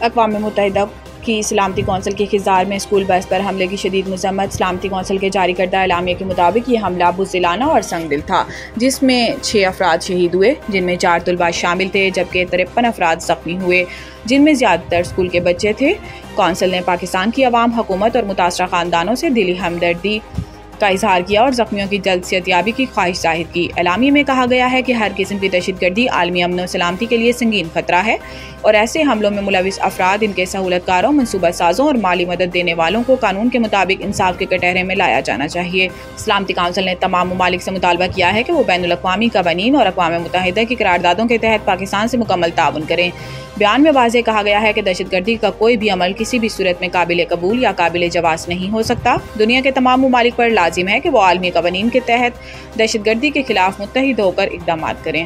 اقوام متحدہ کی سلامتی کونسل کی خزار میں اسکول بس پر حملے کی شدید مذمت۔ سلامتی کونسل کے جاری کردہ اعلامیے کے مطابق یہ حملہ بزدلانہ اور سنگ دل تھا، جس میں 6 افراد شہید ہوئے، جن میں 4 طلباء شامل تھے، جبکہ 53 افراد زخمی ہوئے، جن میں زیادہ تر اسکول کے بچے تھے۔ کونسل نے پاکستان کی عوام، حکومت اور متاثرہ خاندانوں سے دلی ہمدردی کا اظہار کیا اور زخمیوں کی جلد صحتیابی کی خواہش ظاہر کی۔ اعلامیے میں کہا گیا ہے کہ ہر قسم کی دہشت گردی عالمی امن و سلامتی کے لیے سنگین خطرہ ہے اور ایسے حملوں میں ملوث افراد، ان کے سہولت کاروں، منصوبہ سازوں اور مالی مدد دینے والوں کو قانون کے مطابق انصاف کے کٹہرے میں لایا جانا چاہیے۔ سلامتی کونسل نے تمام ممالک سے مطالبہ کیا ہے کہ وہ بین الاقوامی قوانین اور اقوام متحدہ کی قراردادوں کے تحت پاکستان سے مکمل تعاون کریں۔ بیان میں واضح کہا گیا ہے کہ دہشت گردی کا کوئی بھی عمل کسی بھی صورت میں قابل قبول یا قابل جواز نہیں ہو سکتا۔ دنیا کے تمام ممالک پر لازم ہے کہ وہ عالمی قوانین کے تحت دہشت گردی کے خلاف متحد ہو کر اقدامات کریں۔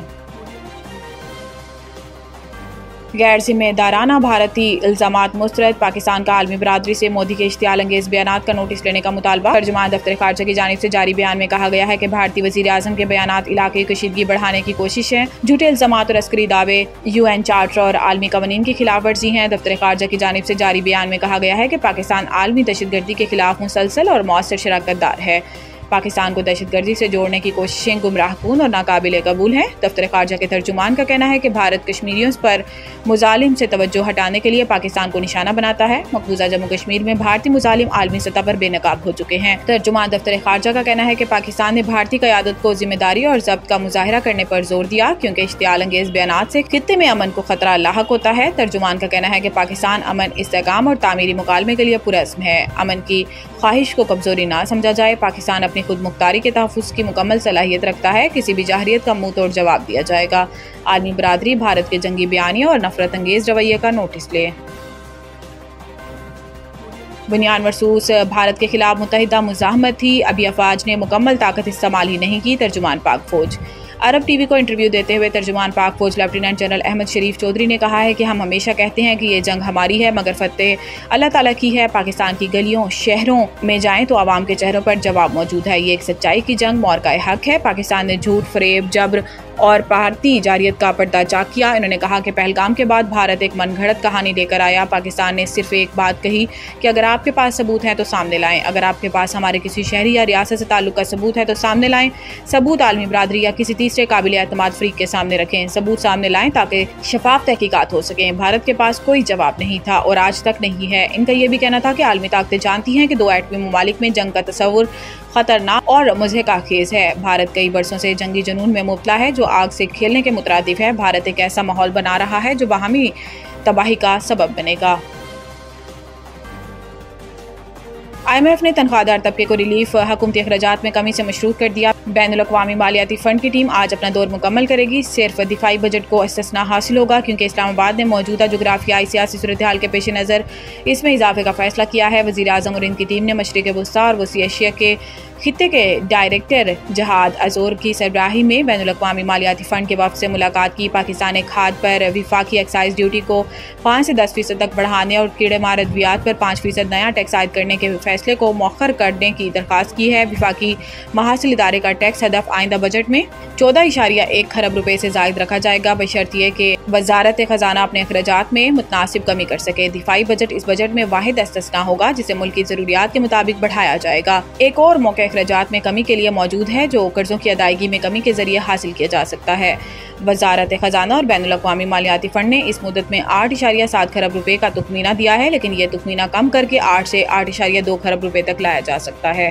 غیر ذمہ دارانہ بھارتی الزامات مسترد، پاکستان کا عالمی برادری سے مودی کے اشتعال انگیز بیانات کا نوٹس لینے کا مطالبہ۔ ترجمان دفتر خارجہ کی جانب سے جاری بیان میں کہا گیا ہے کہ بھارتی وزیر اعظم کے بیانات علاقائی کشیدگی بڑھانے کی کوشش ہیں، جھوٹے الزامات اور عسکری دعوے UN چارٹر اور عالمی قوانین کی خلاف ورزی ہیں۔ دفتر خارجہ کی جانب سے جاری بیان میں کہا گیا ہے کہ پاکستان عالمی دہشت گردی کے خلاف مسلسل اور مؤثر شراکت دار ہے۔ پاکستان کو دہشت گردی سے جوڑنے کی کوششیں گمراہ کن اور ناقابل قبول ہیں۔ دفتر خارجہ کے ترجمان کا کہنا ہے کہ بھارت کشمیریوں پر مظالم سے توجہ ہٹانے کے لیے پاکستان کو نشانہ بناتا ہے۔ مقبوضہ جموں کشمیر میں بھارتی مظالم عالمی سطح پر بے نقاب ہو چکے ہیں۔ ترجمان دفتر خارجہ کا کہنا ہے کہ پاکستان نے بھارتی قیادت کو ذمہ داری اور ضبط کا مظاہرہ کرنے پر زور دیا، کیونکہ اشتعال انگیز بیانات سے خطے میں امن کو خطرہ لاحق ہوتا ہے۔ ترجمان کا کہنا ہے کہ پاکستان امن، استحکام اور تعمیری مکالمے کے لیے پرعزم ہے۔ امن کی خواہش کو کمزوری نہ سمجھا جائے۔ پاکستان اپنی خود مختاری کے تحفظ کی مکمل صلاحیت رکھتا ہے، کسی بھی جارحیت کا منہ توڑ جواب دیا جائے گا۔ عالمی برادری بھارت کے جنگی بیانیے اور نفرت انگیز رویے کا نوٹس لے۔ بنیان مرصوص بھارت کے خلاف متحدہ مزاحمت تھی، ابھی افواج نے مکمل طاقت استعمال ہی نہیں کی، ترجمان پاک فوج۔ عرب ٹی وی کو انٹرویو دیتے ہوئے ترجمان پاک فوج لیفٹیننٹ جنرل احمد شریف چودھری نے کہا ہے کہ ہم ہمیشہ کہتے ہیں کہ یہ جنگ ہماری ہے، مگر فتح اللہ تعالیٰ کی ہے۔ پاکستان کی گلیوں شہروں میں جائیں تو عوام کے چہروں پر جواب موجود ہے۔ یہ ایک سچائی کی جنگ، معرکہ حق ہے۔ پاکستان نے جھوٹ، فریب، جبر اور بھارتی جارحیت کا پردہ چاک کیا۔ انہوں نے کہا کہ پہلگام کے بعد بھارت ایک من گھڑت کہانی لے کر آیا۔ پاکستان نے صرف ایک بات کہی کہ اگر آپ کے پاس ثبوت ہیں تو سامنے لائیں، اگر آپ کے پاس ہمارے کسی شہری یا ریاست سے تعلق کا ثبوت ہے تو سامنے لائیں۔ ثبوت عالمی برادری یا کسی تیسرے قابل اعتماد فریق کے سامنے رکھیں، ثبوت سامنے لائیں تاکہ شفاف تحقیقات ہو سکیں۔ بھارت کے پاس کوئی جواب نہیں تھا اور آج تک نہیں ہے۔ ان کا یہ بھی کہنا تھا کہ عالمی طاقتیں جانتی ہیں کہ 2 ایٹمی ممالک میں جنگ کا تصور خطرناک اور مضحکہ خیز ہے۔ بھارت کئی برسوں سے جنگی جنون میں مبتلا ہے جو آگ سے کھیلنے کے مترادف ہے۔ بھارت ایک ایسا ماحول بنا رہا ہے جو باہمی تباہی کا سبب بنے گا۔ IMF نے تنخواہ دار طبقے کو ریلیف حکومتی اخراجات میں کمی سے مشروط کر دیا۔ بین الاقوامی مالیاتی فنڈ کی ٹیم آج اپنا دور مکمل کرے گی۔ صرف دفاعی بجٹ کو استثناء حاصل ہوگا کیونکہ اسلام آباد نے موجودہ جغرافیائی سیاسی صورتحال کے پیش نظر اس میں اضافے کا فیصلہ کیا ہے۔ وزیر اعظم اور ان کی ٹیم نے مشرق وسطی اور وسطی ایشیا کے خطے کے ڈائریکٹر جہاد ازور کی سربراہی میں بین الاقوامی مالیاتی فنڈ کے وفد سے ملاقات کی۔ پاکستان نے کھاد پر وفاقی ایکسائز ڈیوٹی کو 5 سے 10% تک بڑھانے اور کیڑے مار ادویات پر 5% نیا ٹیکس عائد کرنے کے فیصلے کو مؤخر کرنے کی درخواست کی ہے۔ وفاقی محاصل ادارے کا ٹیکس ہدف آئندہ بجٹ میں 14.1 خرب روپے سے زائد رکھا جائے گا، بشرط یہ کہ وزارت خزانہ اپنے اخراجات میں متناسب کمی کر سکے۔ دفاعی بجٹ اس بجٹ میں واحد استثناء ہوگا جسے ملک کی ضروریات کے مطابق بڑھایا جائے گا۔ ایک اور موقع اخراجات میں کمی کے لیے موجود ہے جو قرضوں کی ادائیگی میں کمی کے ذریعے حاصل کیا جا سکتا ہے۔ وزارت خزانہ اور بین الاقوامی مالیاتی فنڈ نے اس مدت میں 8.7 خرب روپے کا تخمینہ دیا ہے، لیکن یہ تخمینہ کم کر کے 8 سے 8.2 خرب روپے تک لایا جا سکتا ہے۔